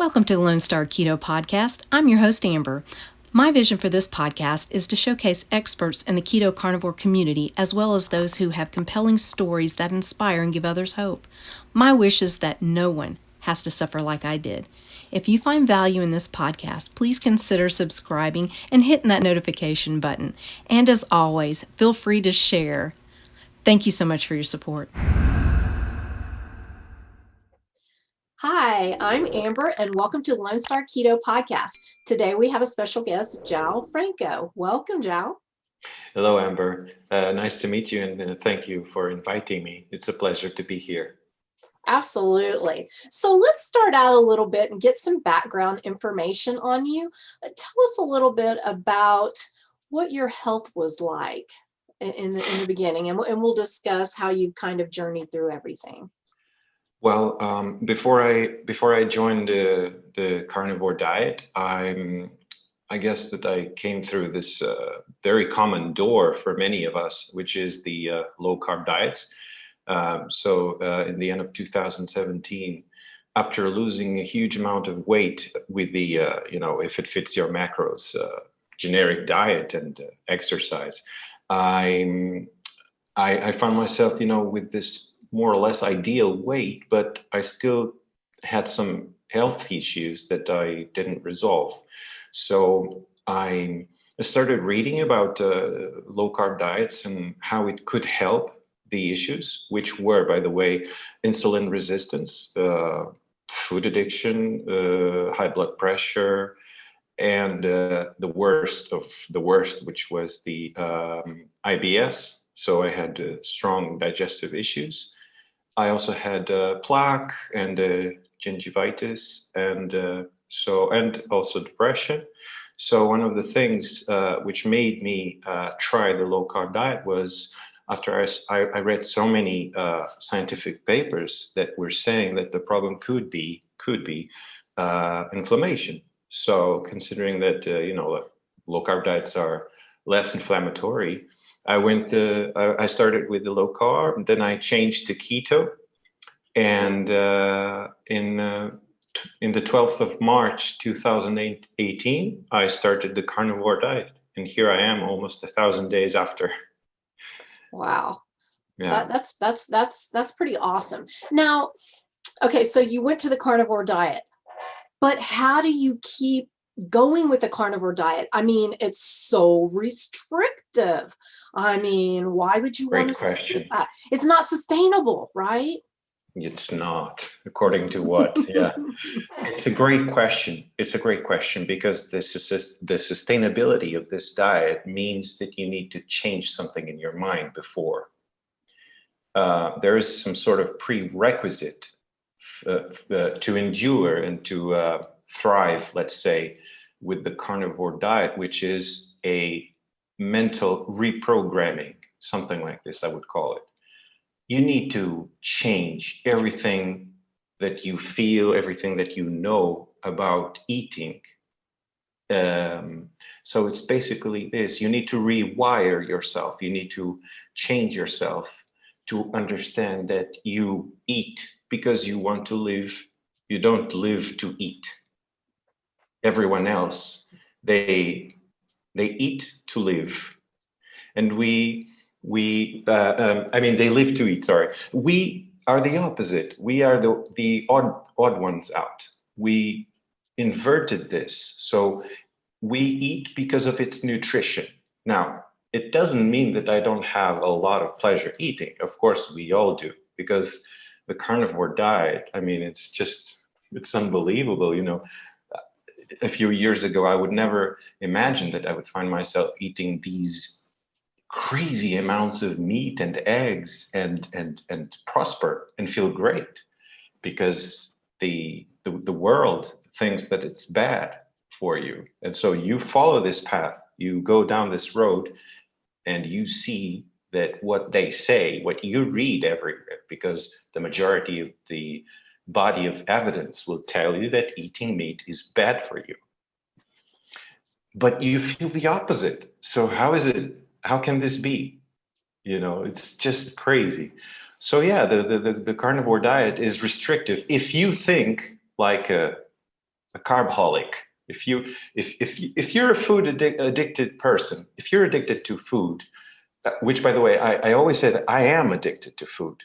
Welcome to the Lone Star Keto Podcast. I'm your host, Amber. My vision for this podcast is to showcase experts in the keto carnivore community, as well as those who have compelling stories that inspire and give others hope. My wish is that no one has to suffer like I did. If you find value in this podcast, please consider subscribing and hitting that notification button. And as always, feel free to share. Thank you so much for your support. Hi, I'm Amber, and welcome to the Lone Star Keto Podcast. Today we have a special guest, João Franco. Welcome, João. Hello, Amber. Nice to meet you, and thank you for inviting me. It's a pleasure to be here. Absolutely. So let's start out a little bit and get some background information on you. Tell us a little bit about what your health was like in the beginning, and we'll discuss how you kind of journeyed through everything. Well, before I joined the carnivore diet, I guess that I came through this very common door for many of us, which is the low carb diets. So in the end of 2017, after losing a huge amount of weight with the if it fits your macros generic diet and exercise, I found myself with this more or less ideal weight, but I still had some health issues that I didn't resolve. So I started reading about low carb diets and how it could help the issues, which were, by the way, insulin resistance, food addiction, high blood pressure, and the worst of the worst, which was the IBS. So I had strong digestive issues. I also had plaque and gingivitis, and also depression. So one of the things which made me try the low carb diet was after I read so many scientific papers that were saying that the problem could be inflammation. So considering that low carb diets are less inflammatory, I started with the low carb, then I changed to keto, and in the 12th of March 2018, I started the carnivore diet, and here I am almost 1,000 days after. Wow. Yeah. That's pretty awesome. Now, okay, so you went to the carnivore diet, but how do you keep going with the carnivore diet? I mean, it's so restrictive. I mean, why would you want to stick with that? It's not sustainable, right? It's not, according to what? Yeah, it's a great question. It's a great question because the sustainability of this diet means that you need to change something in your mind before. There is some sort of prerequisite to endure and to thrive, let's say, with the carnivore diet, which is a mental reprogramming, something like this, I would call it. You need to change everything that you feel, everything that you know about eating. So it's basically this. You need to rewire yourself. You need to change yourself to understand that you eat because you want to live. You don't live to eat. Everyone else, they eat to live. And they live to eat, sorry. We are the opposite. We are the odd ones out. We inverted this. So we eat because of its nutrition. Now, it doesn't mean that I don't have a lot of pleasure eating. Of course, we all do, because the carnivore diet, I mean, it's unbelievable. A few years ago, I would never imagine that I would find myself eating these crazy amounts of meat and eggs and prosper and feel great, because the world thinks that it's bad for you. And so you follow this path, you go down this road, and you see that what they say, what you read everywhere, because the majority of the body of evidence will tell you that eating meat is bad for you. But you feel the opposite. So how can this be? It's just crazy. So yeah, the carnivore diet is restrictive if you think like a a carbholic. If you're a addicted person, if you're addicted to food, which by the way, I always say that I am addicted to food.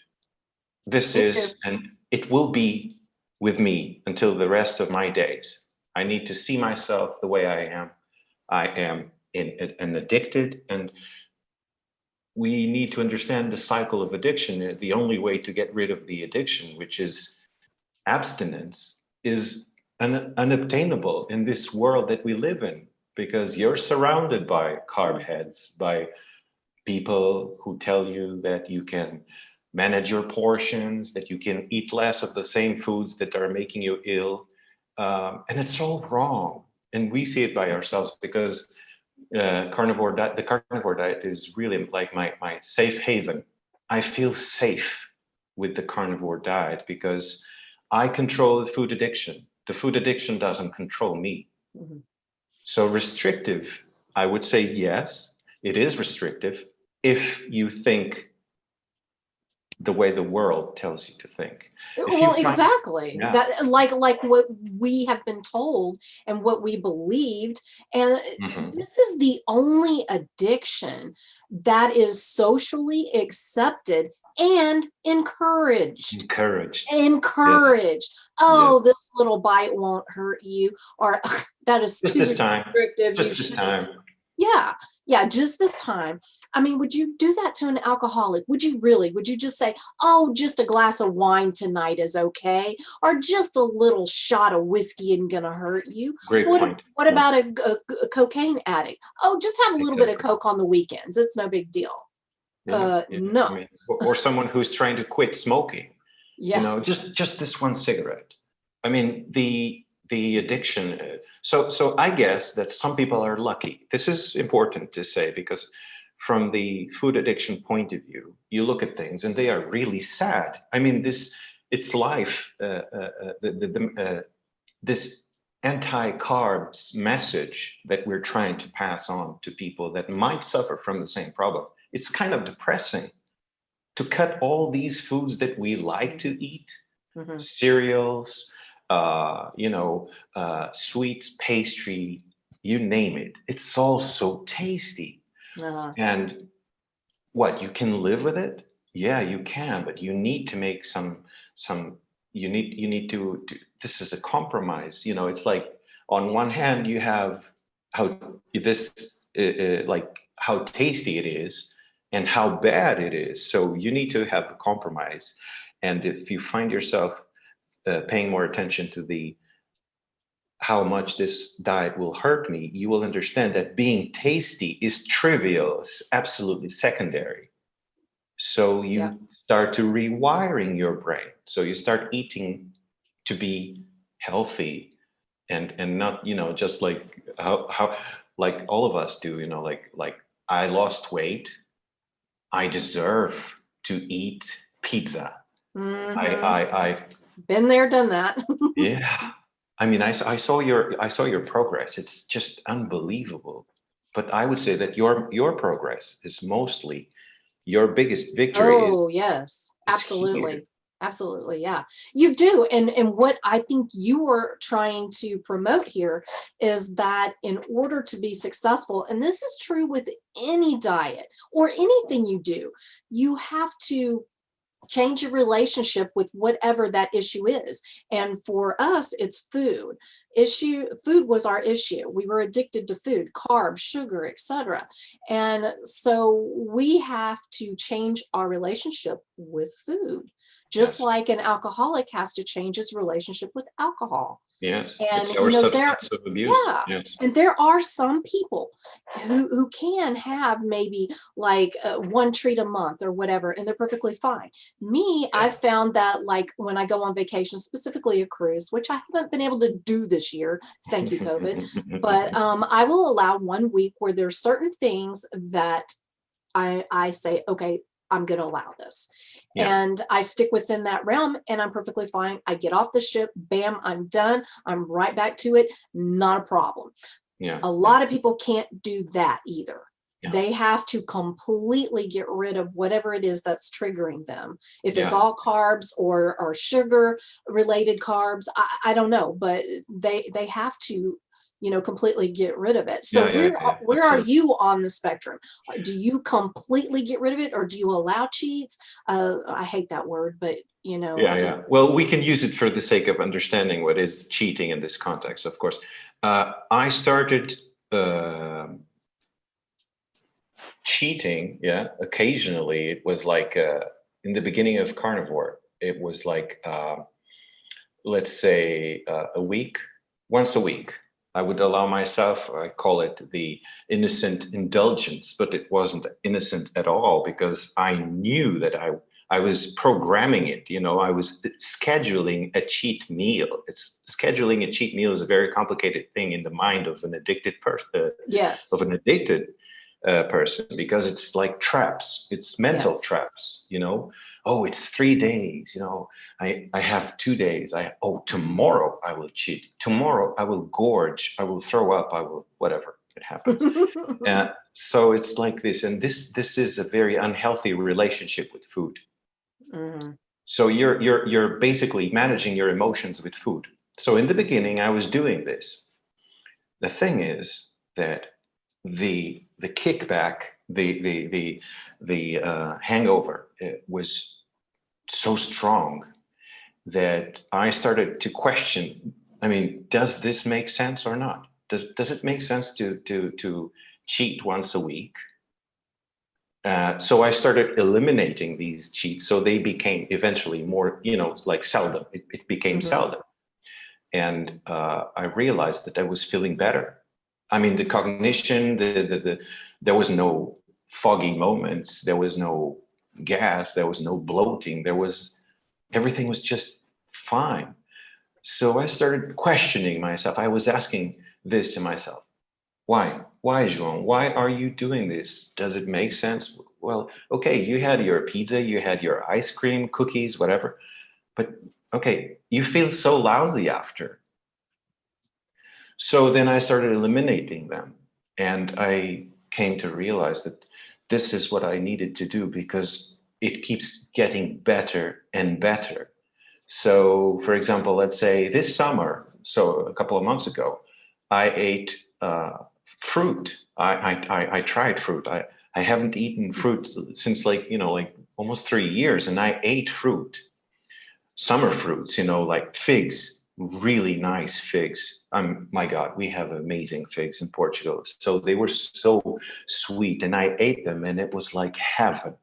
This Me too. is, and it will be with me until the rest of my days. I need to see myself the way I am. I am an addicted, and we need to understand the cycle of addiction. The only way to get rid of the addiction, which is abstinence, is unobtainable in this world that we live in, because you're surrounded by carb heads, by people who tell you that you can manage your portions, that you can eat less of the same foods that are making you ill. And it's all wrong. And we see it by ourselves, because the carnivore diet is really like my safe haven. I feel safe with the carnivore diet because I control the food addiction. The food addiction doesn't control me. Mm-hmm. So restrictive, I would say yes, it is restrictive if you think the way the world tells you to think. Well, exactly. Yeah. That like what we have been told and what we believed. And this is the only addiction that is socially accepted and encouraged. Yes. Oh, yes. This little bite won't hurt you, or that is just too this time. restrictive. Just this time. Yeah, just this time. I mean, would you do that to an alcoholic? Would you really? Would you just say, oh, just a glass of wine tonight is okay? Or just a little shot of whiskey isn't going to hurt you? Great point. What about a cocaine addict? Oh, just have a little bit of Coke on the weekends. It's no big deal. No. I mean, or someone who's trying to quit smoking. Yeah. You know, just this one cigarette. I mean, the addiction. So I guess that some people are lucky. This is important to say, because from the food addiction point of view, you look at things and they are really sad. I mean, it's life. This anti-carbs message that we're trying to pass on to people that might suffer from the same problem. It's kind of depressing to cut all these foods that we like to eat, cereals, sweets, pastry, you name it. It's all so tasty. And what, you can live with it? Yeah, you can, but you need to make you need to this is a compromise. It's like, on one hand, you have how how tasty it is and how bad it is. So you need to have a compromise. And if you find yourself paying more attention to how much this diet will hurt me, you will understand that being tasty is trivial, it's absolutely secondary. So you start to rewiring your brain. So you start eating to be healthy and not, just like how like all of us do, like I lost weight, I deserve to eat pizza. I been there, done that. Yeah. I mean, I saw your progress. It's just unbelievable. But I would say that your progress is mostly your biggest victory. Oh, yes, absolutely. Here. Absolutely. Yeah, you do. And what I think you are trying to promote here is that in order to be successful, and this is true with any diet or anything you do, you have to change your relationship with whatever that issue is. And for us, it's food. Food was our issue. We were addicted to food, carbs, sugar, etc. And so we have to change our relationship with food, just like an alcoholic has to change his relationship with alcohol. Yes. And substance of abuse. Yes. And there are some people who can have maybe like one treat a month or whatever, and they're perfectly fine. Me, I found that like when I go on vacation, specifically a cruise, which I haven't been able to do this year, thank you, COVID, but I will allow 1 week where there's certain things that I say, okay, I'm going to allow this. And I stick within that realm and I'm perfectly fine. I get off the ship, bam, I'm done. I'm right back to it. Not a problem. A lot of people can't do that either. Yeah. They have to completely get rid of whatever it is that's triggering them. If it's Yeah. all carbs or sugar related carbs, I don't know, but they have to, you know, completely get rid of it. So Yeah. Yeah. Yeah. where are Absolutely. you on the spectrum? Do you completely get rid of it, or do you allow cheats? I hate that word, but you know, Yeah. Yeah. Well, we can use it for the sake of understanding what is cheating in this context, of course. I started cheating, yeah, occasionally. It was like in the beginning of carnivore, it was like, let's say, a week, once a week. I would allow myself, I call it the innocent indulgence, but it wasn't innocent at all because I knew that I was programming it. You know, I was scheduling a cheat meal. Scheduling a cheat meal is a very complicated thing in the mind of an addicted person, of yes, an addicted person, because it's like traps. It's mental yes. traps. You know, oh, it's 3 days. You know, I have 2 days. Tomorrow I will cheat. Tomorrow I will gorge. I will throw up. I will whatever it happens. So it's like this, and this is a very unhealthy relationship with food. Mhm. So you're basically managing your emotions with food. So in the beginning, I was doing this. The thing is that the kickback, the hangover, was so strong that I started to question. I mean, does this make sense or not? Does it make sense to cheat once a week? So I started eliminating these cheats, so they became eventually more, you know, like seldom. It became Mhm. seldom, and I realized that I was feeling better. I mean, the cognition, there was no foggy moments, there was no gas, there was no bloating, everything was just fine. So I started questioning myself. I was asking this to myself. Why? Why, João? Why are you doing this? Does it make sense? Well, okay, you had your pizza, you had your ice cream, cookies, whatever. But okay, you feel so lousy after. So then I started eliminating them. And I came to realize that this is what I needed to do because it keeps getting better and better. So, for example, let's say this summer, so a couple of months ago, I ate fruit. I tried fruit. I haven't eaten fruit since like, you know, like almost 3 years, and I ate fruit, summer fruits, you know, like figs, really nice figs. My God, we have amazing figs in Portugal. So they were so sweet, and I ate them, and it was like heaven.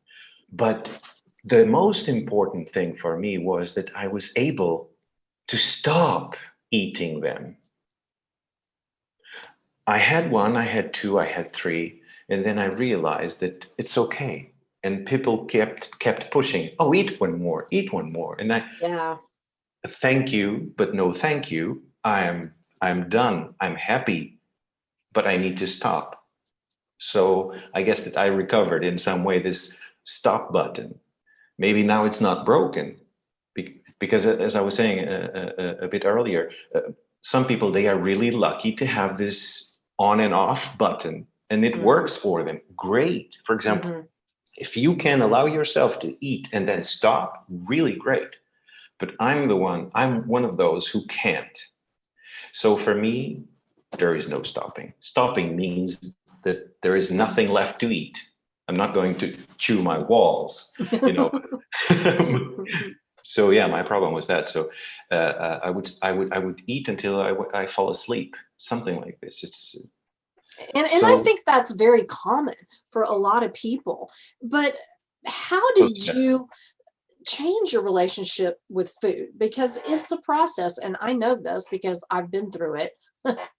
But the most important thing for me was that I was able to stop eating them. I had one, I had two, I had three, and then I realized that it's okay. And people kept pushing. Oh, eat one more. And I Yeah. thank you, but no thank you. I'm done. I'm happy, but I need to stop. So I guess that I recovered in some way this stop button. Maybe now it's not broken, because as I was saying a bit earlier, some people, they are really lucky to have this on and off button, and it Mhm. works for them. Great. For example, Mhm. if you can allow yourself to eat and then stop, really great. But I'm one of those who can't. So for me, there is no stopping. Stopping means that there is nothing left to eat. I'm not going to chew my walls, you know. So yeah, my problem was that. So I would eat until I fall asleep, something like this. It's And I so think that's very common for a lot of people. But how so did sad. you change your relationship with food? Because it's a process, and I know this because I've been through it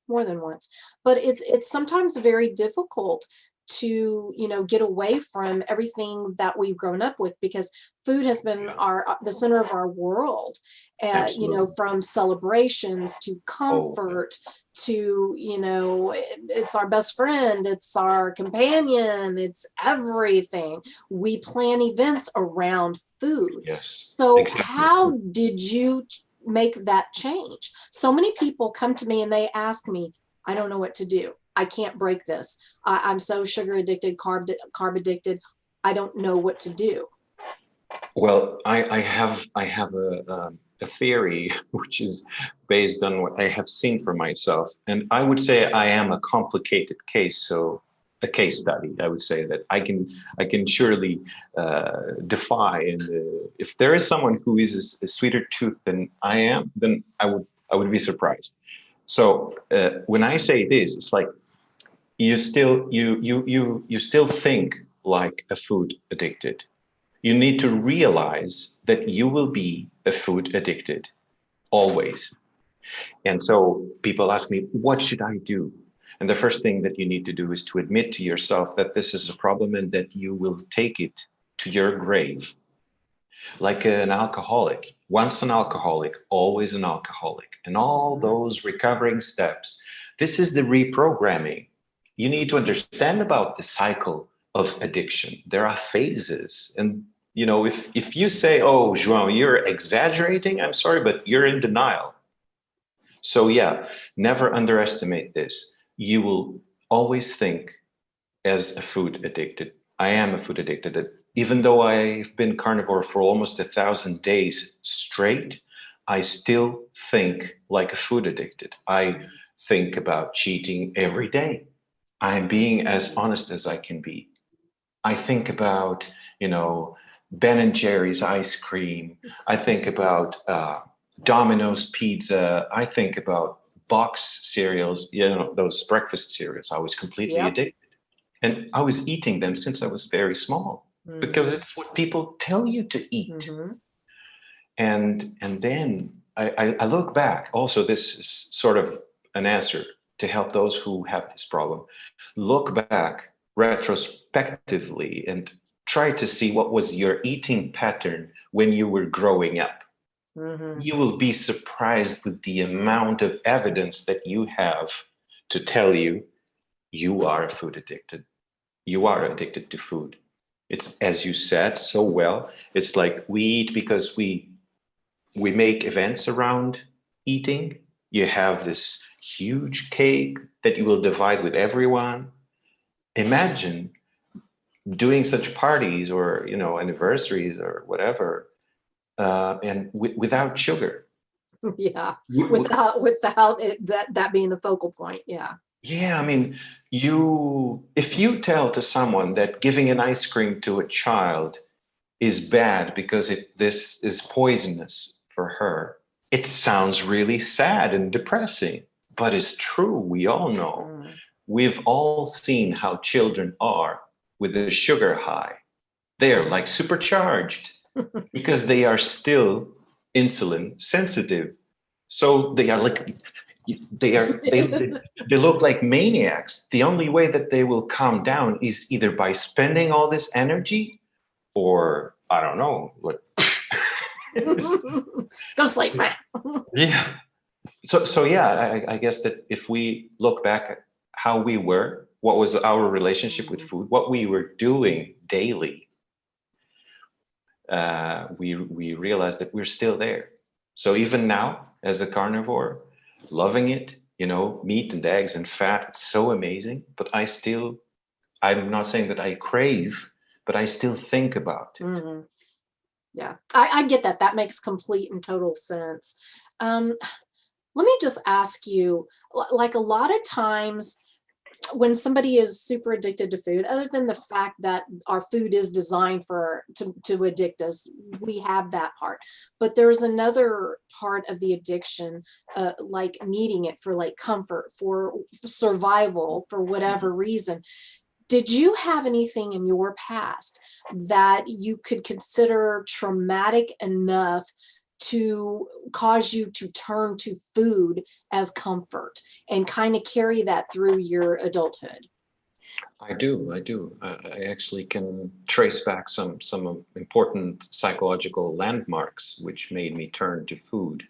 more than once. But it's sometimes very difficult to, you know, get away from everything that we've grown up with, because food has been Yeah, our the center of our world, you know, absolutely. from celebrations to Oh yeah, comfort to, you know, it's our best friend, it's our companion, it's everything. We plan events around food. yes, So exactly. how did you make that change? So many people come to me and they ask me, I don't know what to do. I can't break this. I'm so sugar addicted, carb addicted. I don't know what to do. Well, I have a theory which is based on what I have seen for myself, and I would say I am a complicated case, so a case study. I would say that I can surely defy, and if there is someone who is a sweeter tooth than I am, then I would be surprised. So when I say this, it's like you still think like a food addicted. You need to realize that you will be a food addicted always. And so people ask me, what should I do? And the first thing that you need to do is to admit to yourself that this is a problem and that you will take it to your grave. Like an alcoholic, once an alcoholic, always an alcoholic. And all those recovering steps, this is the reprogramming. You need to understand about the cycle of addiction. There are phases. And, you know, if you say, oh, João, you're exaggerating, I'm sorry, but you're in denial. So, yeah, never underestimate this. You will always think as a food addicted. I am a food addicted. Even though I've been carnivore for almost 1,000 days straight, I still think like a food addicted. I think about cheating every day. I'm being as honest as I can be. I think about, you know, Ben and Jerry's ice cream. I think about Domino's pizza. I think about box cereals, you know, those breakfast cereals. I was completely addicted. And I was eating them since I was very small because it's what people tell you to eat. And then I look back. Also, this is sort of an answer to help those who have this problem. Look back retrospectively and try to see what was your eating pattern when you were growing up. You will be surprised with the amount of evidence that you have to tell you you are food addicted. You are addicted to food. It's, as you said so well, it's like we eat because we make events around eating. You have this huge cake that you will divide with everyone. Imagine doing such parties or, you know, anniversaries or whatever, and without sugar. Yeah, without it, that being the focal point. Yeah. Yeah, I mean, if you tell to someone that giving an ice cream to a child is bad because this is poisonous for her, it sounds really sad and depressing, but it's true. We all know. We've all seen how children are with the sugar high. They are like supercharged because they are still insulin sensitive. So they are like they look like maniacs. The only way that they will calm down is either by spending all this energy or I don't know what. Go sleep, man. Yeah. So yeah, I guess that if we look back at how we were, what was our relationship with food, what we were doing daily, we realized that we're still there. So even now, as a carnivore, loving it, you know, meat and eggs and fat, it's so amazing. But I'm not saying that I crave, but I still think about it. Yeah, I get that. That makes complete and total sense. Let me just ask you, like a lot of times when somebody is super addicted to food, other than the fact that our food is designed to addict us, we have that part. But there's another part of the addiction, like needing it for like comfort, for survival, for whatever reason. Did you have anything in your past that you could consider traumatic enough to cause you to turn to food as comfort and kind of carry that through your adulthood? I do. I actually can trace back some important psychological landmarks which made me turn to food,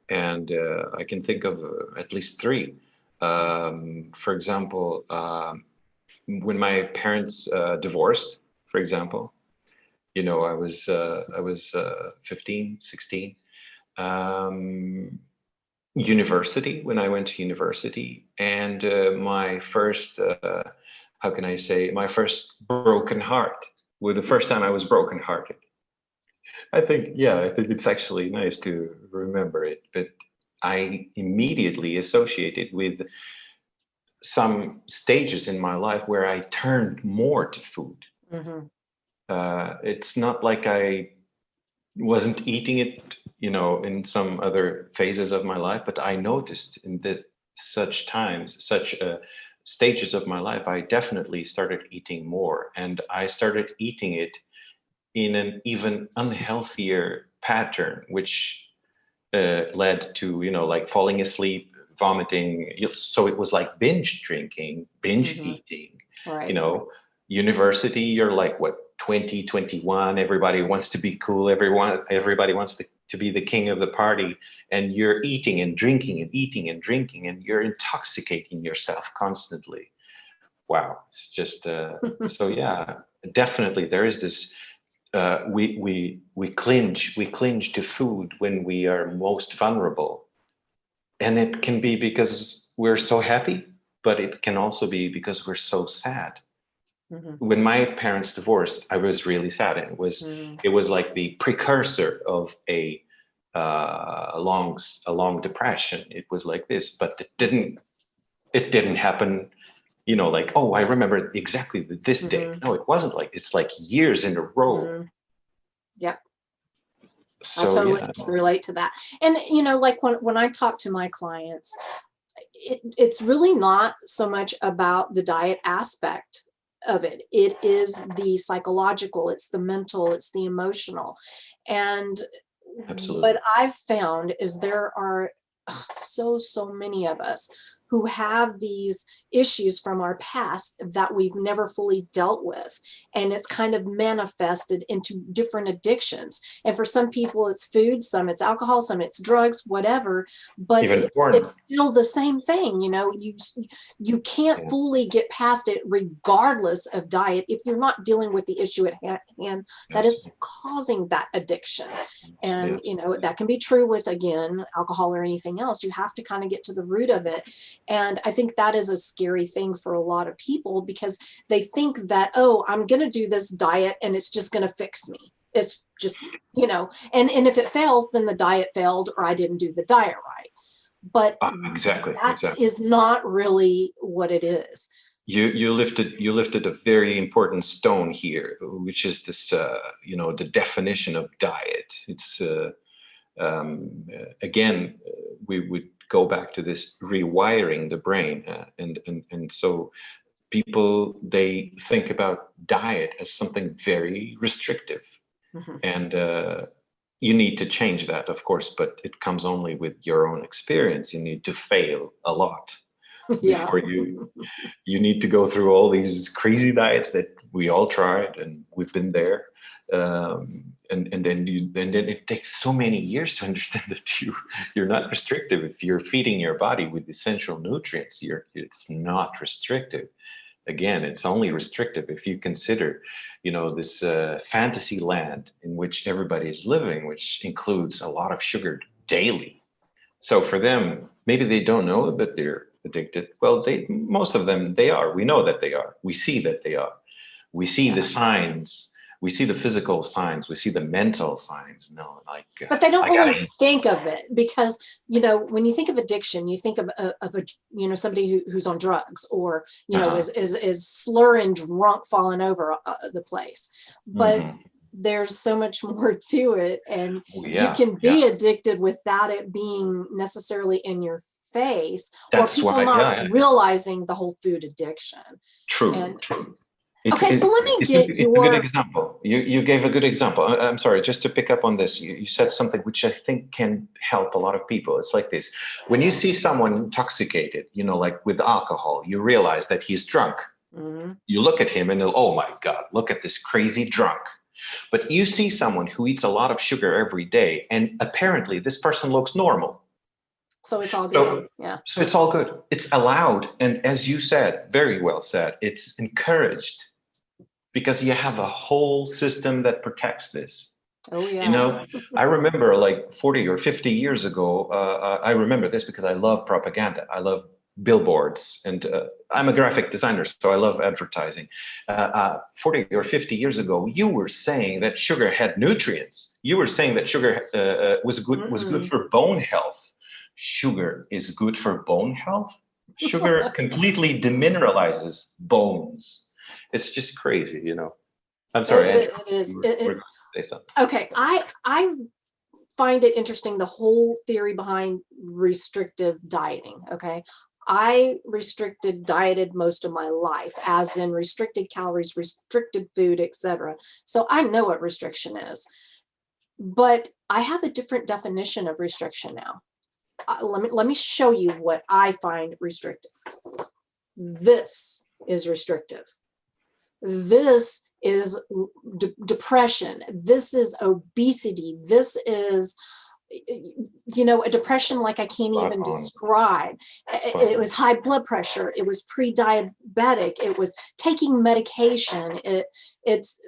and I can think of at least three. For example, when my parents divorced, for example, you know, I was 15, 16. university, when I went to university, and my first, how can I say, my first broken heart. Well, the first time I was brokenhearted. I think it's actually nice to remember it, but I immediately associated with some stages in my life where I turned more to food. Mm-hmm. It's not like I wasn't eating it, in some other phases of my life, but I noticed in such times, such stages of my life, I definitely started eating more, and I started eating it in an even unhealthier pattern, which led to, like falling asleep, vomiting. So it was like binge drinking, binge Mm-hmm. eating, Right. University, you're like, what, 20, 21, everybody wants to be cool, everybody wants to be the king of the party, and you're eating and drinking and eating and drinking, and you're intoxicating yourself constantly. Wow, it's just so yeah, definitely there is this we clinch to food when we are most vulnerable, and it can be because we're so happy, but it can also be because we're so sad. Mm-hmm. When my parents divorced, I was really sad. It was like the precursor of a long depression. It was like this, but it didn't happen. Like, oh, I remember exactly this day. Mm-hmm. No, it wasn't like, it's like years in a row. Mm-hmm. Yep. I So totally yeah, relate to that. And, like when I talk to my clients, it's really not so much about the diet aspect of it. It is the psychological, it's the mental, it's the emotional. And absolutely. what I've found is there are so many of us who have these issues from our past that we've never fully dealt with, and it's kind of manifested into different addictions. And for some people it's food, some it's alcohol, some it's drugs, whatever, but Even it's porn. it's still the same thing. You can't Yeah. fully get past it regardless of diet if you're not dealing with the issue at hand that is Absolutely. causing that addiction. And Yeah. that can be true with, again, alcohol or anything else. You have to kind of get to the root of it. And I think that is a scary thing for a lot of people, because they think that, oh, I'm going to do this diet and it's just going to fix me. It's just, and if it fails, then the diet failed, or I didn't do the diet right. But Exactly. that is not really what it is. You lifted a very important stone here, which is this the definition of diet. It's again, we would go back to this rewiring the brain, and so people, they think about diet as something very restrictive, Mm-hmm. and you need to change that, of course, but it comes only with your own experience. You need to fail a lot Yeah. before you need to go through all these crazy diets that we all tried, and we've been there. And then it takes so many years to understand that you're not restrictive. If you're feeding your body with essential nutrients, it's not restrictive. Again, it's only restrictive if you consider, this fantasy land in which everybody is living, which includes a lot of sugar daily. So for them, maybe they don't know that they're addicted. Well, most of them, they are. We know that they are. We see that they are. We see the signs. We see the physical signs. We see the mental signs. No, like. But they don't I really gotta. think of it, because when you think of addiction, you think of a somebody who's on drugs, or is slurring, drunk, falling over the place. But there's so much more to it, and you Yeah, can yeah. be addicted without it being necessarily in your face, or That's people why. not Yeah. realizing the whole food addiction. True. And True. okay, so let me get It's a good your. example. You gave a good example. I'm sorry, just to pick up on this, you said something which I think can help a lot of people. It's like this. When you see someone intoxicated, like with alcohol, you realize that he's drunk. Mhm. You look at him and oh my God, look at this crazy drunk. But you see someone who eats a lot of sugar every day, and apparently this person looks normal. So it's all good. So, Yeah. so it's all good. It's allowed. And as you said, very well said, it's encouraged, because you have a whole system that protects this. Oh, You yeah. know, I remember like 40 or 50 years ago, I remember this because I love propaganda. I love billboards, and I'm a graphic designer, so I love advertising. 40 or 50 years ago, you were saying that sugar had nutrients. You were saying that sugar was good Mm-mm. for bone health. Sugar is good for bone health? Sugar completely demineralizes bones. It's just crazy, you know. I'm sorry, I It is. we're going to say something. Okay. I find it interesting, the whole theory behind restrictive dieting. Okay. I dieted most of my life, as in restricted calories, restricted food, etc. So I know what restriction is. But I have a different definition of restriction now. Let me show you what I find restrictive. This is restrictive. This is depression. This is obesity. This is, a depression like I can't Spot even on. describe. Spot It on. was high blood pressure. It was pre-diabetic. It was taking medication. It's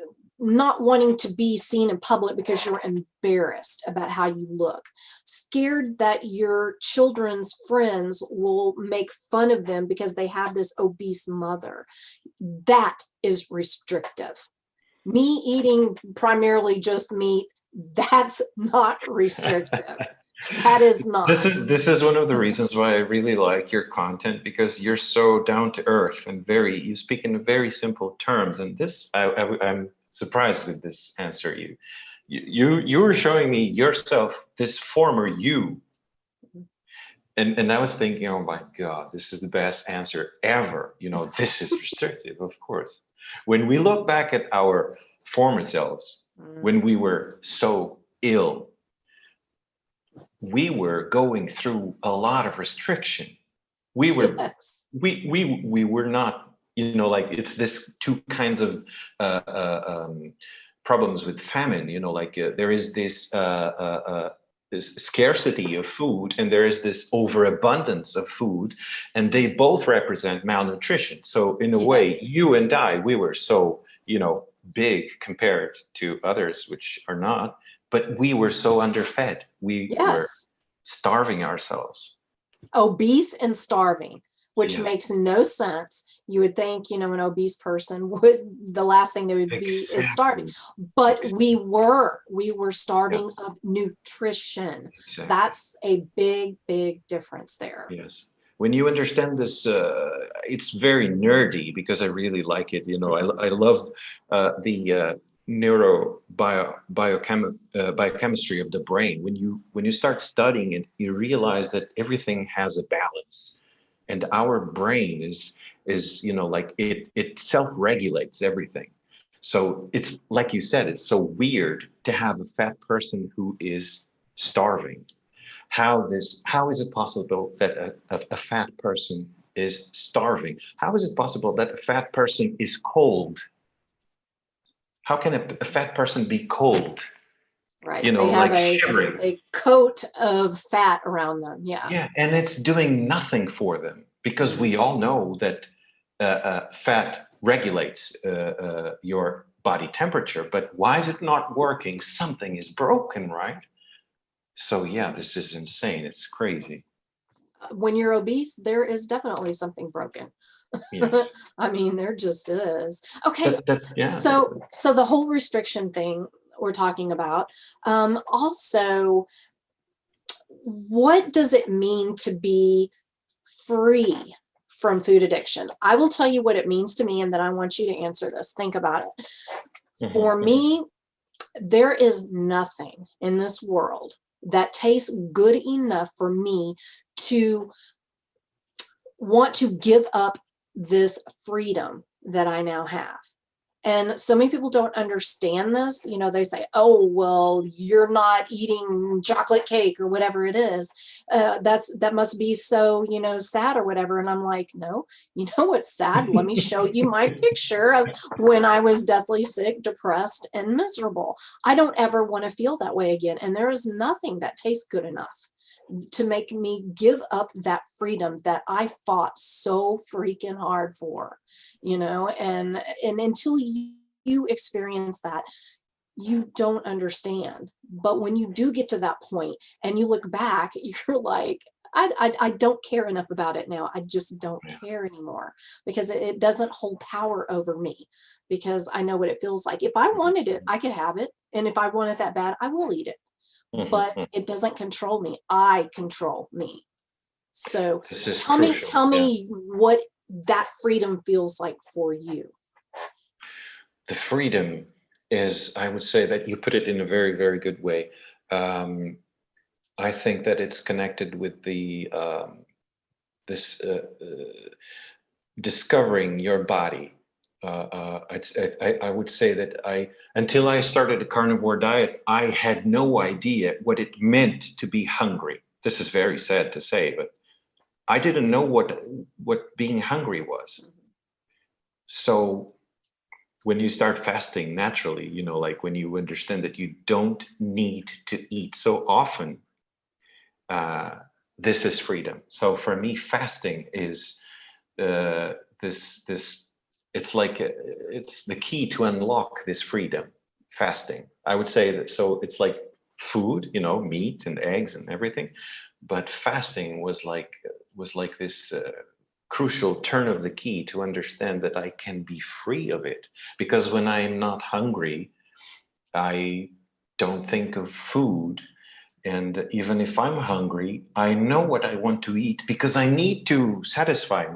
not wanting to be seen in public because you're embarrassed about how you look, scared that your children's friends will make fun of them because they have this obese mother. That is restrictive. Me eating primarily just meat, that's not restrictive. That is not. This is one of the reasons why I really like your content, because you're so down to earth and you speak in very simple terms. And I'm surprised with this answer. You were showing me yourself, this former you, and I was thinking, oh my God, this is the best answer ever. You know, this is restrictive, of course. When we look back at our former selves, when we were so ill, we were going through a lot of restriction. We were Yes. we were not, you know, like it's this two kinds of problems with famine. You know, like there is this scarcity of food, and there is this overabundance of food, and they both represent malnutrition. So in a way, Yes. you and I, we were so, you know, big compared to others which are not, but we were so underfed. We were Yes. starving ourselves. Obese and starving, which Yeah, makes no sense. You would think, an obese person would, the last thing they would be is starving. exactly. But Exactly. we were starving Yes, of nutrition. exactly. That's a big, big difference there. Yes. When you understand this, it's very nerdy because I really like it. You know, I love the biochemistry of the brain. When you start studying it, you realize that everything has a balance, and our brain is, you know, like it self-regulates everything. So it's like you said, it's so weird to have a fat person who is starving. How is it possible that a fat person is starving? How is it possible that a fat person is cold? How can a fat person be cold? You Right. know, They have like shivering. a coat of fat around them. Yeah. Yeah, and it's doing nothing for them, because we all know that fat regulates your body temperature. But why is it not working? Something is broken, right? So yeah, this is insane. It's crazy. When you're obese, there is definitely something broken. Yes. I mean, there just is. Okay, That yeah. so the whole restriction thing we're talking about. Also, what does it mean to be free from food addiction? I will tell you what it means to me, and then I want you to answer this. Think about it. Mhm, For mhm. me, there is nothing in this world that tastes good enough for me to want to give up this freedom that I now have. And so many people don't understand this. They say, oh, well, you're not eating chocolate cake or whatever it is. That must be so, sad or whatever. And I'm like, no, you know what's sad? Let me show you my picture of when I was deathly sick, depressed, and miserable. I don't ever want to feel that way again. And there is nothing that tastes good enough to make me give up that freedom that I fought so freaking hard for, and until you experience that, you don't understand. But when you do get to that point and you look back, you're like, I don't care enough about it now. I just don't care anymore, because it doesn't hold power over me, because I know what it feels like. If I wanted it, I could have it. And if I want it that bad, I will eat it. But it doesn't control me. I control me. So tell me what that freedom feels like for you. The freedom is, I would say that you put it in a very, very good way. I think that it's connected with the discovering your body. I would say that until I started a carnivore diet, I had no idea what it meant to be hungry. This is very sad to say, but I didn't know what being hungry was. So when you start fasting naturally, you know, like when you understand that you don't need to eat so often, this is freedom. So for me, fasting is it's like it's the key to unlock this freedom. Fasting, I would say that. So it's like food, you know, meat and eggs and everything, but fasting was like this crucial turn of the key to understand that I can be free of it. Because when I'm not hungry, I don't think of food. And even if I'm hungry, I know what I want to eat because I need to satisfy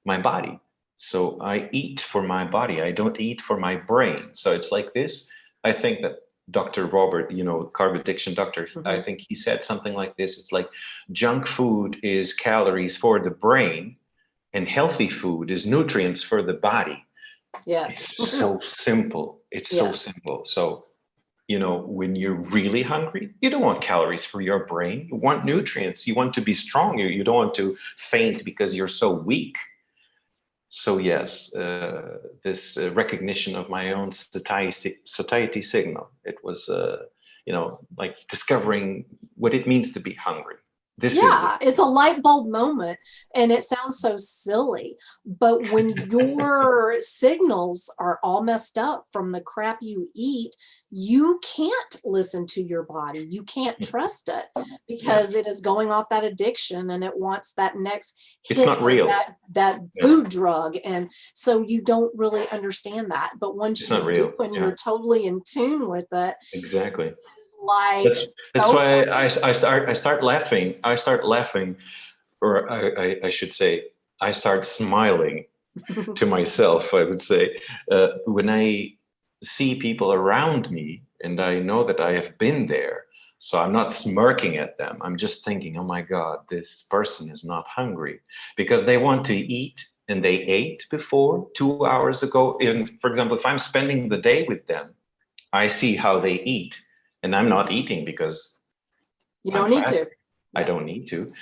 my body. So I eat for my body. I don't eat for my brain. So it's like this. I think that Dr. Robert, you know, carb addiction doctor, I think he said something like this. It's like junk food is calories for the brain and healthy food is nutrients for the body. Yes. It's so simple. It's so simple. So, you know, when you're really hungry, you don't want calories for your brain. You want nutrients. You want to be strong. You don't want to faint because you're so weak. So yes, this recognition of my own satiety signal, it was, you know, like discovering what it means to be hungry. It's a light bulb moment, and it sounds so silly, but when your signals are all messed up from the crap you eat, you can't listen to your body. You can't trust it because it is going off that addiction and it wants that next hit. It's not real. That food drug. And so you don't really understand that. But once you do, when you're totally in tune with it, exactly. Like that's why I start laughing. Or I should say, I start smiling to myself. I would say when I see people around me, and I know that I have been there. So I'm not smirking at them. I'm just thinking, oh my God, this person is not hungry because they want to eat and they ate before 2 hours ago. And for example, if I'm spending the day with them, I see how they eat. And I'm not eating because you don't need to. I don't need to.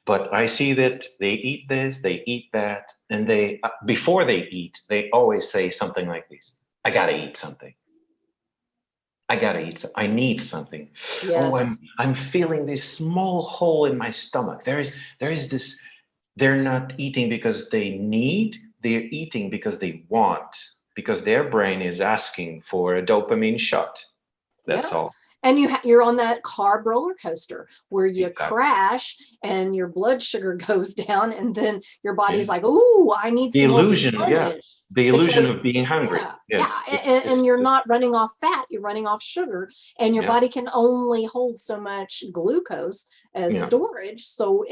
But I see that they eat this, they eat that, and they before they eat, they always say something like this: "I gotta eat something. I gotta eat. I need something. Oh, I'm feeling this small hole in my stomach. There is this. They're not eating because they need. They're eating because they want. Because their brain is asking for a dopamine shot. That's all." And you're on that carb roller coaster where you crash and your blood sugar goes down, and then your body's like, "Ooh, I need some illusion, the illusion of being hungry." And you're not running off fat; you're running off sugar, and your body can only hold so much glucose as storage. So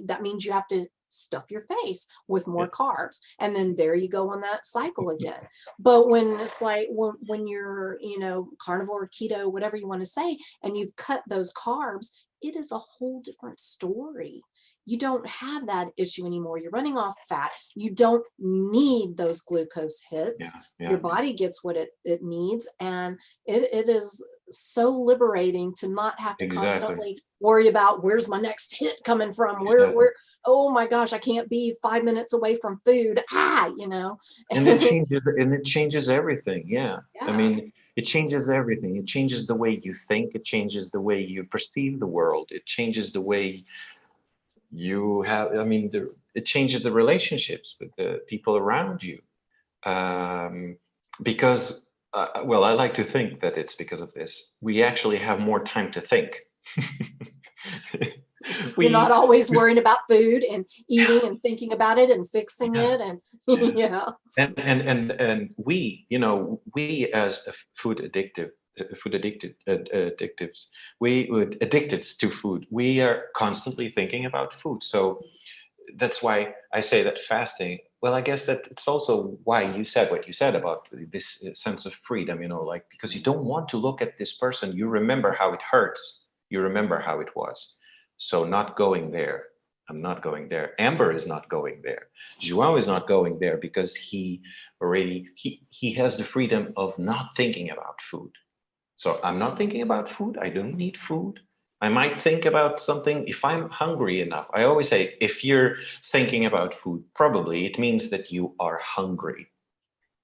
that means you have to stuff your face with more carbs, and then there you go on that cycle again. But when it's like when you're, you know, carnivore, keto, whatever you want to say, and you've cut those carbs, it is a whole different story. You don't have that issue anymore. You're running off fat. You don't need those glucose hits. Your body gets what it needs, and it is so liberating to not have to constantly worry about where's my next hit coming from, where oh my gosh, I can't be 5 minutes away from food, you know. And it changes everything. I mean, it changes everything. It changes the way you think. It changes the way you perceive the world. It changes the way you have, I mean, it changes the relationships with the people around you. Because Well, I like to think that it's because of this. We actually have more time to think. You're not we, always worrying about food and eating and thinking about it and fixing yeah, it and yeah. yeah. And we, you know, we as a addictives, we would addicted to food. We are constantly thinking about food. So that's why I say that fasting. Well, I guess that it's also why you said what you said about this sense of freedom, you know, like because you don't want to look at this person. You remember how it hurts. You remember how it was. So not going there. I'm not going there. Amber is not going there. João is not going there because he has the freedom of not thinking about food. So I'm not thinking about food. I don't need food. I might think about something if I'm hungry enough. I always say, if you're thinking about food, probably it means that you are hungry.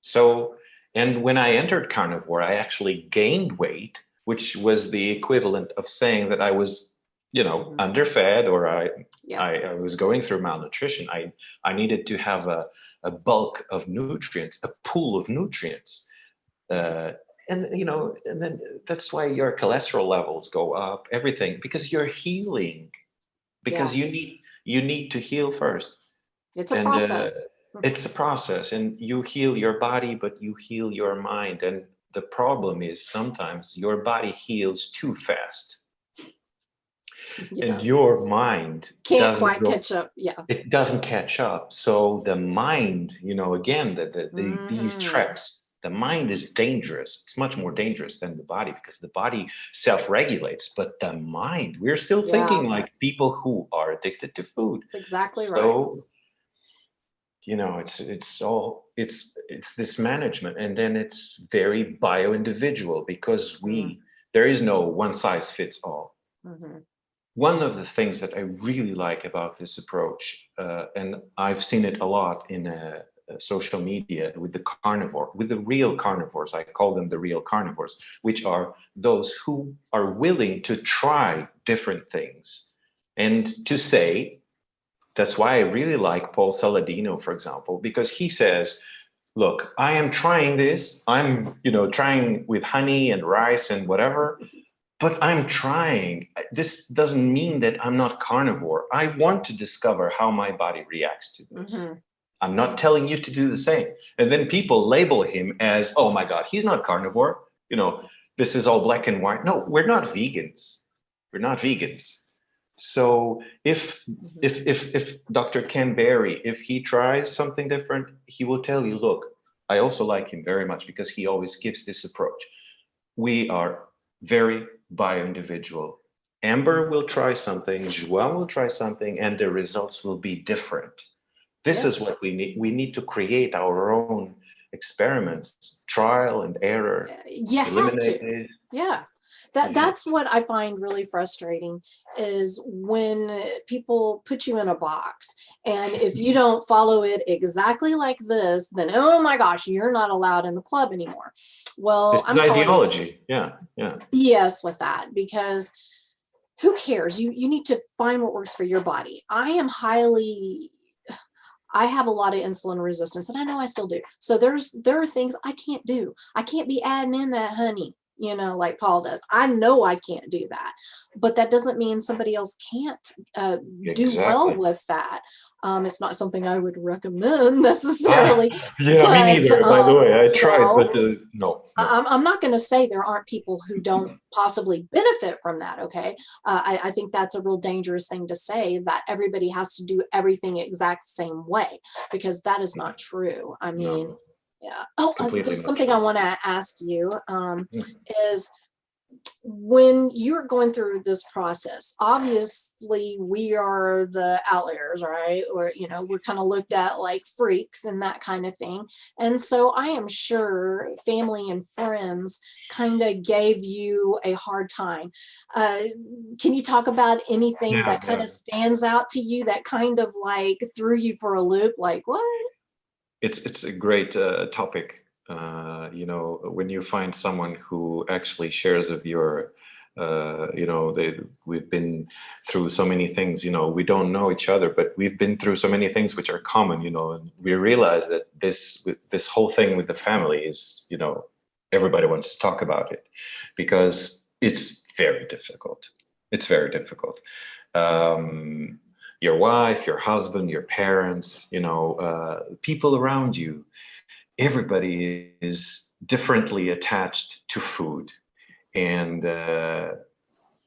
So, and when I entered carnivore, I actually gained weight, which was the equivalent of saying that I was, you know, underfed or I was going through malnutrition. I needed to have a bulk of nutrients, a pool of nutrients. Uh, and you know, and then that's why your cholesterol levels go up, everything, because you're healing, because Yeah. you need to heal first. It's a And process. it's a process, and you heal your body, but you heal your mind. And the problem is sometimes your body heals too fast, and Yeah. your mind Can't doesn't quite go, catch up. Yeah. it doesn't catch up. So the mind, you know, again, these Hmm. traps, the mind is dangerous. It's much more dangerous than the body because the body self-regulates, but the mind, we're still Yeah. thinking like people who are addicted to food. That's exactly right. So, you know, it's this management, and then it's very bio-individual because there is no one size fits all. Mm-hmm. One of the things that I really like about this approach, and I've seen it a lot in social media with the carnivore, with the real carnivores, I call them the real carnivores, which are those who are willing to try different things and to say, that's why I really like Paul Saladino, for example, because he says, look, I am trying this. I'm, you know, trying with honey and rice and whatever, but I'm trying. This doesn't mean that I'm not carnivore. I want to discover how my body reacts to this. Mm-hmm. I'm not telling you to do the same. And then people label him as, oh my God, he's not carnivore. You know, this is all black and white. No, we're not vegans. We're not vegans. So if Dr. Ken Berry, if he tries something different, he will tell you, look, I also like him very much because he always gives this approach. We are very bio-individual. Amber will try something, João will try something, and the results will be different. This is what Yes. we need. We need to create our own experiments, trial and error, You have eliminate to. it. Yeah. Yeah. That's what I find really frustrating is when people put you in a box and if you don't follow it exactly like this, then oh my gosh, you're not allowed in the club anymore. This Well, is I'm calling ideology. Yeah, yeah. BS with that because who cares? You need to find what works for your body. I have a lot of insulin resistance and I know I still do. So there are things I can't do. I can't be adding in that honey, you know, like Paul does. I know I can't do that, but that doesn't mean somebody else can't do well Exactly. with that. It's not something I would recommend Ah, necessarily, yeah, me but neither. By the way, I you tried, know, but no, no. I'm not going to say there aren't people who don't possibly benefit from that. Okay. I think that's a real dangerous thing to say that everybody has to do everything exact same way, because that is not true. I mean, No, yeah. Oh, completely there's not something I true. want to ask you Mm. is when you're going through this process, obviously we are the outliers, right? Or, you know, we're kind of looked at like freaks and that kind of thing. And so I am sure family and friends kind of gave you a hard time. Uh, can you talk about anything Yeah, that kind yeah. of stands out to you that kind of like threw you for a loop? Like, what? It's a great topic. You know, when you find someone who actually shares of your, you know, we've been through so many things. You know, we don't know each other, but we've been through so many things which are common. You know, and we realize that this whole thing with the family is, you know, everybody wants to talk about it because it's very difficult. It's very difficult. Your wife, your husband, your parents, people around you, everybody is differently attached to food. And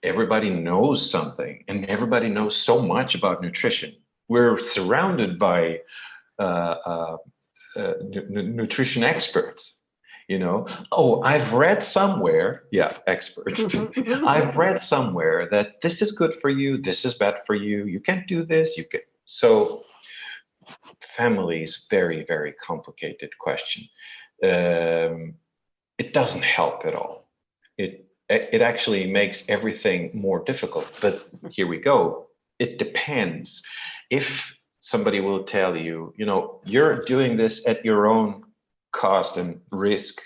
everybody knows something, and everybody knows so much about nutrition. We're surrounded by nutrition experts. Oh, I've read somewhere, yeah, experts. I've read somewhere that this is good for you, this is bad for you, you can't do this, you can. So family is very, very complicated question. It doesn't help at all. It actually makes everything more difficult. But here we go. It depends. If somebody will tell you, you're doing this at your own cost and risk,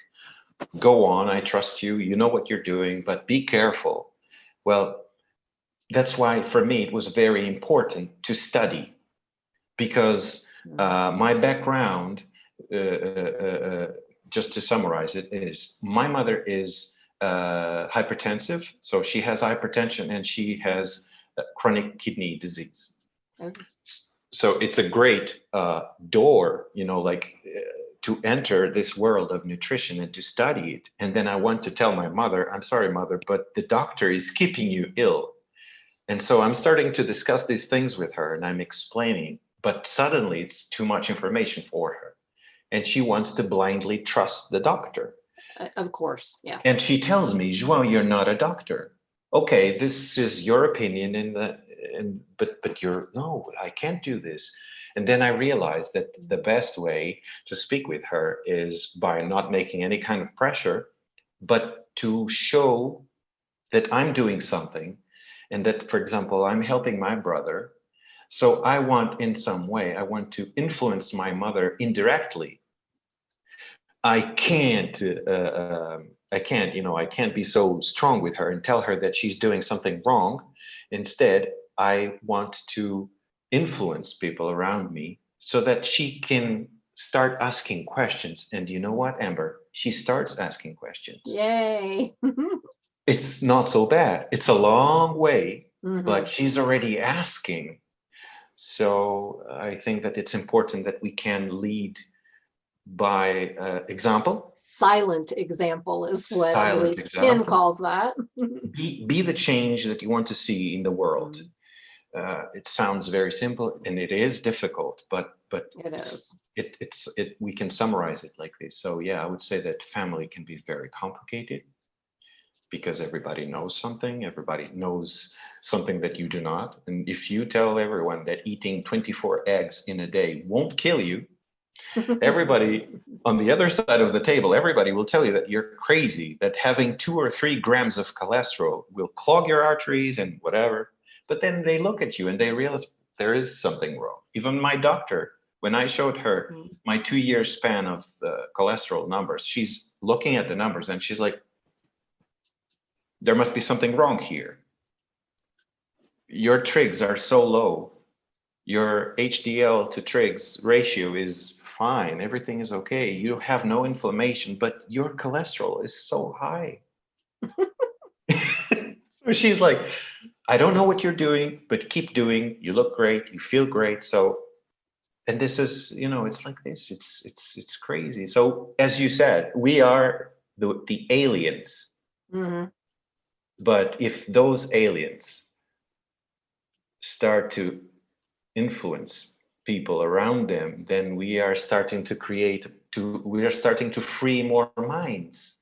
go on, I trust you, you know what you're doing, but be careful. Well, that's why for me it was very important to study, because my background, just to summarize it, is my mother is hypertensive, so she has hypertension and she has chronic kidney disease. Okay. So it's a great door, to enter this world of nutrition and to study it. And then I want to tell my mother, I'm sorry, mother, but the doctor is keeping you ill. And so I'm starting to discuss these things with her and I'm explaining, but suddenly it's too much information for her. And she wants to blindly trust the doctor. Of course, yeah. And she tells me, João, you're not a doctor. Okay, this is your opinion, but no, I can't do this. And then I realized that the best way to speak with her is by not making any kind of pressure, but to show that I'm doing something and that, for example, I'm helping my brother. So I want to influence my mother indirectly. I can't be so strong with her and tell her that she's doing something wrong. Instead, I want to influence people around me so that she can start asking questions. And you know what, Amber? She starts asking questions. Yay. It's not so bad. It's a long way, but she's already asking. So I think that it's important that we can lead by example. Silent example is what I believe Ken calls that. Be the change that you want to see in the world. It sounds very simple, and it is difficult, but it is. We can summarize it like this. So yeah, I would say that family can be very complicated because everybody knows something. Everybody knows something that you do not. And if you tell everyone that eating 24 eggs in a day won't kill you, everybody on the other side of the table, everybody will tell you that you're crazy, that having 2 or 3 grams of cholesterol will clog your arteries and whatever. But then they look at you and they realize there is something wrong. Even my doctor, when I showed her my 2-year span of the cholesterol numbers, she's looking at the numbers and she's like, there must be something wrong here. Your trigs are so low. Your HDL to trigs ratio is fine. Everything is okay. You have no inflammation, but your cholesterol is so high. So she's like, I don't know what you're doing, but keep doing. You look great. You feel great. So, and this is, it's like this. It's crazy. So as you said, we are the aliens. But if those aliens start to influence people around them, then we are starting to free more minds.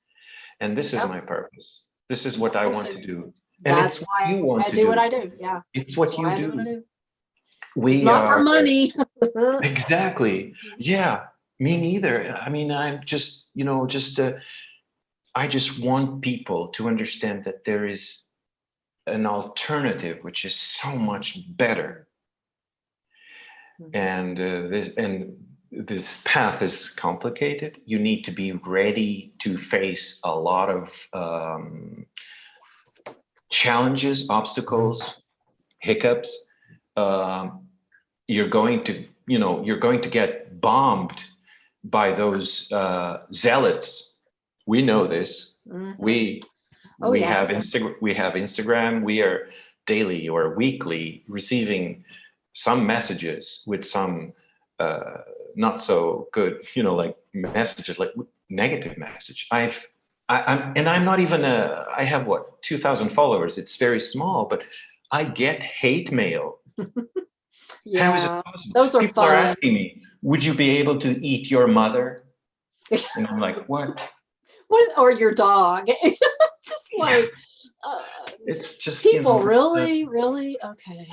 And this is my purpose. This is what I want to do. And that's why I do what I do. Yeah. It's what you do. It's not for money. Exactly. Yeah. Me neither. I mean, I'm just, I just want people to understand that there is an alternative which is so much better. And this path is complicated. You need to be ready to face a lot of challenges, obstacles, hiccups. You're going to get bombed by those zealots We know this. Mhm. We have Instagram. We are daily or weekly receiving some messages with some not so good, like messages, like negative message. I'm not even I have what, 2,000 followers. It's very small, but I get hate mail. How is it possible? Those are People fun. are asking me, would you be able to eat your mother? And I'm like, what? Or your dog. Just like, it's just people, really? Okay.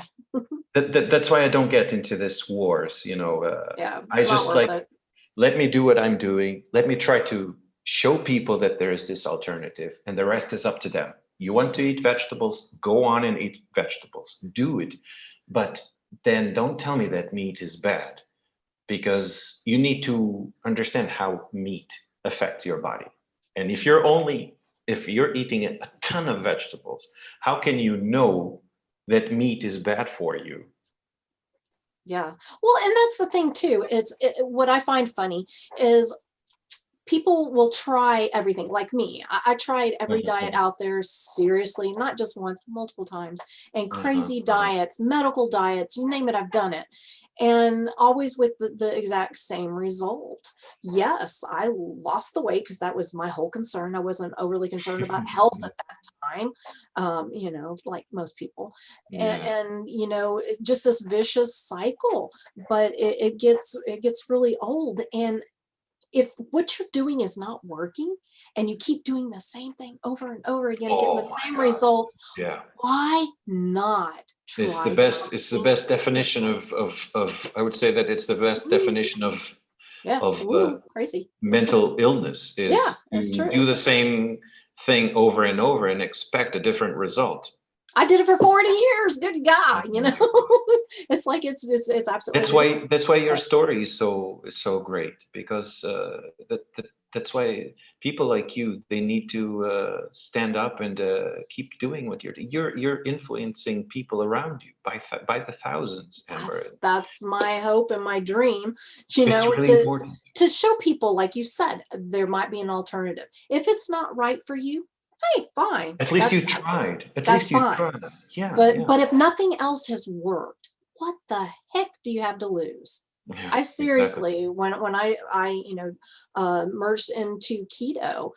That's why I don't get into this wars. I just like, let me do what I'm doing. Let me try to show people that there is this alternative, and the rest is up to them. You want to eat vegetables, go on and eat vegetables. Do it. But then don't tell me that meat is bad, because you need to understand how meat affects your body. And if you're eating a ton of vegetables, how can you know that meat is bad for you? Yeah. Well, and that's the thing too. What I find funny is people will try everything. Like me, I tried every diet out there, seriously, not just once, multiple times, and crazy diets, medical diets, you name it, I've done it. And always with the exact same result. Yes, I lost the weight because that was my whole concern. I wasn't overly concerned about health at that time, like most people. And just this vicious cycle. But it gets really old. And if what you're doing is not working and you keep doing the same thing over and over again, getting the same results, why not try? It's the best definition of I would say that it's the best definition of crazy mental illness is it's to true. do the same thing over and over and expect a different result. I did it for 40 years. Good God, it's like it's absolutely. That's why your story is so great, because that's why people like you, they need to stand up and keep doing what you're doing. You're influencing people around you by the thousands, Amber. That's my hope and my dream. It's really important to show people, like you said, there might be an alternative. If it's not right for you, hey, fine. At least you tried. That's fine. Yeah. But if nothing else has worked, what the heck do you have to lose? Yeah, I seriously, when I merged into keto,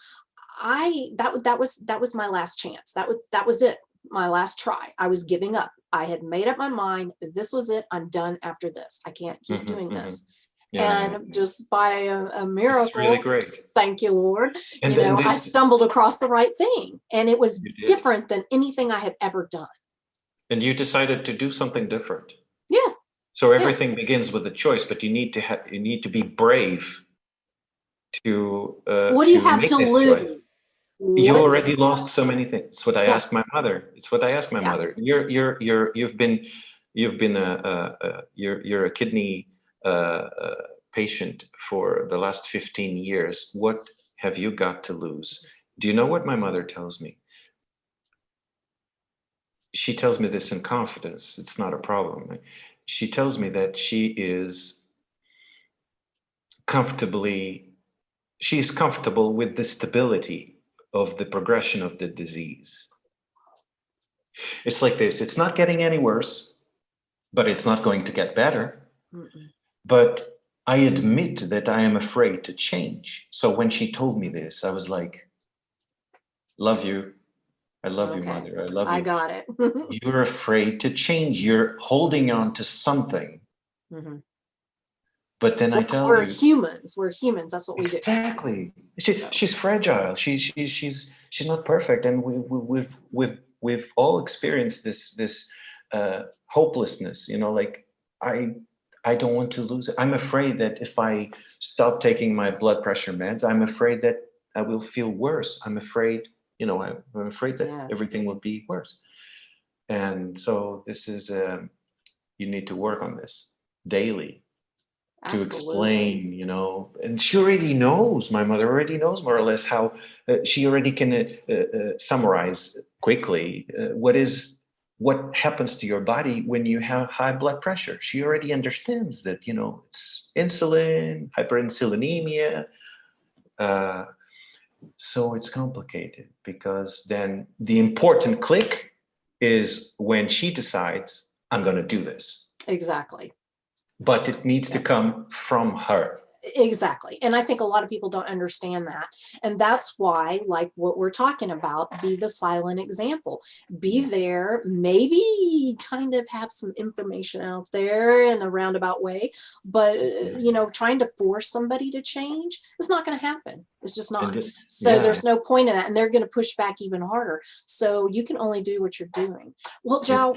that was my last chance. That was it. My last try. I was giving up. I had made up my mind. This was it. I'm done after this. I can't keep doing this. And just by a miracle, really great. Thank you, Lord, I stumbled across the right thing, and it was different than anything I had ever done. And you decided to do something different. Yeah. So everything begins with a choice, but you need to be brave to. What do you have to lose? You already lost so many things. It's what I asked my mother. Mother. You've been a kidney patient for the last 15 years. What have you got to lose? Do you know what my mother tells me? She tells me this in confidence. It's not a problem. She tells me that she is comfortable with the stability of the progression of the disease. It's like this. It's not getting any worse, but it's not going to get better. But I admit that I am afraid to change. So when she told me this, I was like, love you. I love you, Mother. I love you. I got it. You're afraid to change. You're holding on to something. But then I tell you, we're humans. That's what we do. Exactly. She's fragile. She's not perfect, and we've all experienced this hopelessness. Like I don't want to lose it. I'm afraid that if I stop taking my blood pressure meds, I'm afraid that I will feel worse. I'm afraid, I'm afraid that everything will be worse. And so this is, you need to work on this daily to explain, and she already knows, my mother already knows more or less how she already can summarize quickly what happens to your body when you have high blood pressure. She already understands that, it's insulin, hyperinsulinemia, So it's complicated, because then the important click is when she decides, I'm going to do this. Exactly. But it needs to come from her. Exactly. And I think a lot of people don't understand that. And that's why, like what we're talking about, be the silent example. Be there, maybe kind of have some information out there in a roundabout way, but trying to force somebody to change is not going to happen. It's just not. So there's no point in that. And they're going to push back even harder. So you can only do what you're doing. Well, João,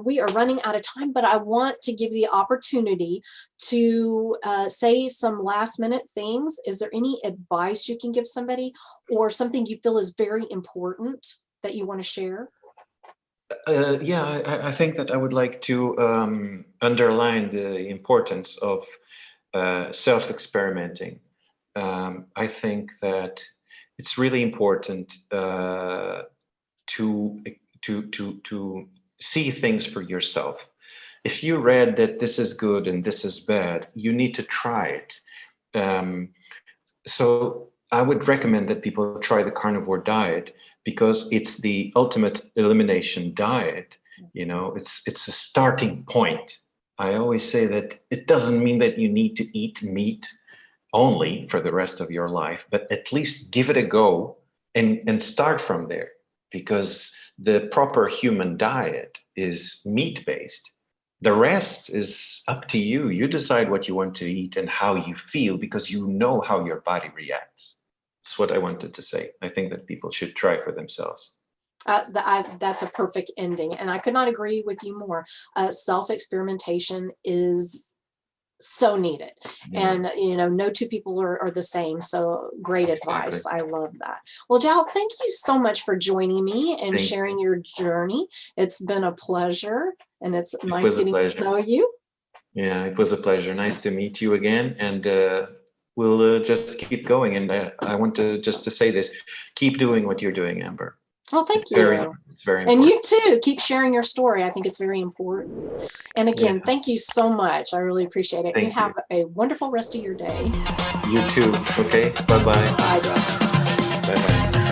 we are running out of time, but I want to give you the opportunity to say some last minute things. Is there any advice you can give somebody, or something you feel is very important that you want to share? I think that I would like to underline the importance of self-experimenting. I think that it's really important to see things for yourself. If you read that this is good and this is bad, you need to try it. So I would recommend that people try the carnivore diet, because it's the ultimate elimination diet. It's a starting point. I always say that it doesn't mean that you need to eat meat only for the rest of your life, but at least give it a go and start from there, because the proper human diet is meat-based. The rest is up to you. You decide what you want to eat and how you feel, because you know how your body reacts. That's what I wanted to say. I think that people should try for themselves. That's a perfect ending. And I could not agree with you more. Self-experimentation is so needed. And no two people are the same. So great advice. Exactly. I love that. Well, João, thank you so much for joining me and sharing your journey. It's been a pleasure, and it's nice getting to know you. Yeah, it was a pleasure. Nice to meet you again. And we'll just keep going. And I want to just to say this: keep doing what you're doing, Amber. Well, thank you. It's very important. And you too, keep sharing your story. I think it's very important. And again, thank you so much. I really appreciate it. You have a wonderful rest of your day. You too. Okay. Bye-bye. Bye. Bye-bye.